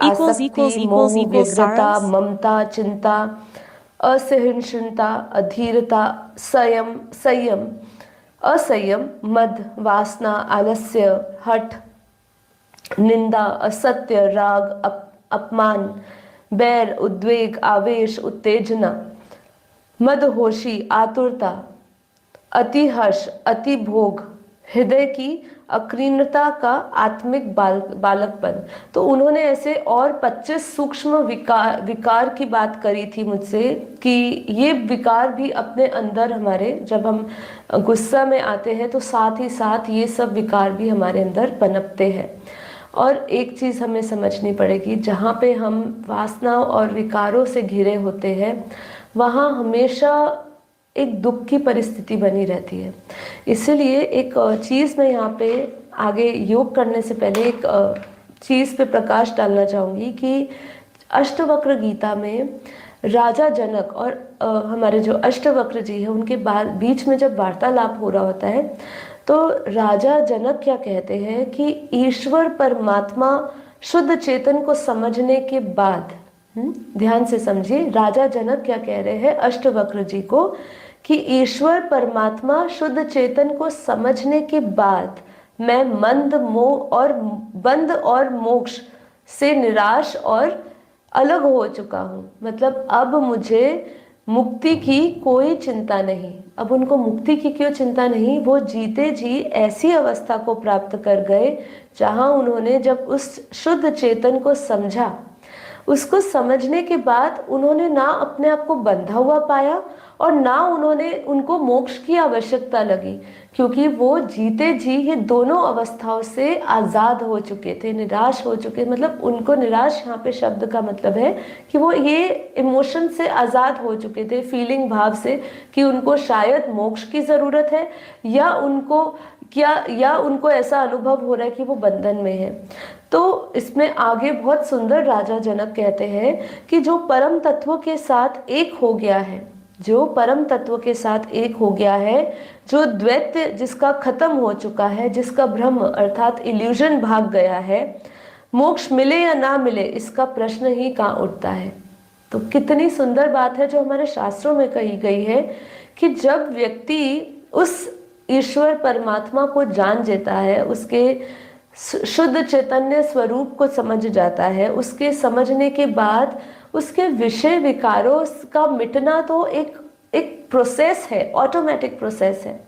आसक्ति, मोह, व्यग्रता, sorrows. ममता, चिंता, असहिष्णुता, अधीरता, संयम, असंयम, मद, वासना, आलस्य, हठ, निंदा, असत्य, राग, अपमान, बैर, उद्वेग, आवेश, उत्तेजना, मदहोशी, आतुरता, अति हर्ष, अति भोग, हृदय की अकीर्णता का आत्मिक बालकपन। तो उन्होंने ऐसे और 25 सूक्ष्म विकार की बात करी थी मुझसे कि ये विकार भी अपने अंदर हमारे, जब हम गुस्सा में आते हैं तो साथ ही साथ ये सब विकार भी हमारे अंदर पनपते हैं। और एक चीज़ हमें समझनी पड़ेगी, जहाँ पे हम वासना और विकारों से घिरे होते हैं वहाँ हमेशा एक दुख की परिस्थिति बनी रहती है। इसीलिए एक चीज़ मैं यहाँ पे आगे योग करने से पहले एक चीज़ पे प्रकाश डालना चाहूँगी कि अष्टवक्र गीता में राजा जनक और हमारे जो अष्टवक्र जी हैं उनके बीच में जब वार्तालाप हो रहा होता है तो राजा जनक क्या कहते हैं कि ईश्वर परमात्मा शुद्ध चेतन को समझने के बाद, ध्यान से समझिए, राजा जनक क्या कह रहे हैं अष्टवक्र जी को कि ईश्वर परमात्मा शुद्ध चेतन को समझने के बाद मैं मंद, मोह और बंध और मोक्ष से निराश और अलग हो चुका हूँ। मतलब अब मुझे मुक्ति की कोई चिंता नहीं। अब उनको मुक्ति की क्यों चिंता नहीं, वो जीते जी ऐसी अवस्था को प्राप्त कर गए जहाँ उन्होंने जब उस शुद्ध चेतन को समझा, उसको समझने के बाद उन्होंने ना अपने आप को बंधा हुआ पाया और ना उनको मोक्ष की आवश्यकता लगी, क्योंकि वो जीते जी ये दोनों अवस्थाओं से आज़ाद हो चुके थे, निराश हो चुके। मतलब उनको निराश यहाँ पे शब्द का मतलब है कि वो ये इमोशन से आज़ाद हो चुके थे, फीलिंग भाव से, कि उनको शायद मोक्ष की ज़रूरत है या उनको ऐसा अनुभव हो रहा है कि वो बंधन में है। तो इसमें आगे बहुत सुंदर राजा जनक कहते हैं कि जो परम तत्व के साथ एक हो गया है, जो परम तत्व के साथ एक हो गया है, जो द्वैत जिसका खत्म हो चुका है, जिसका भ्रम अर्थात इल्यूजन भाग गया है, मोक्ष मिले या ना मिले इसका प्रश्न ही कहाँ उठता है। तो कितनी सुंदर बात है जो हमारे शास्त्रों में कही गई है कि जब व्यक्ति उस ईश्वर परमात्मा को जान लेता है, उसके शुद्ध चैतन्य स्वरूप को समझ जाता है, उसके समझने के बाद उसके विषय विकारों का मिटना तो एक प्रोसेस है, ऑटोमेटिक प्रोसेस है।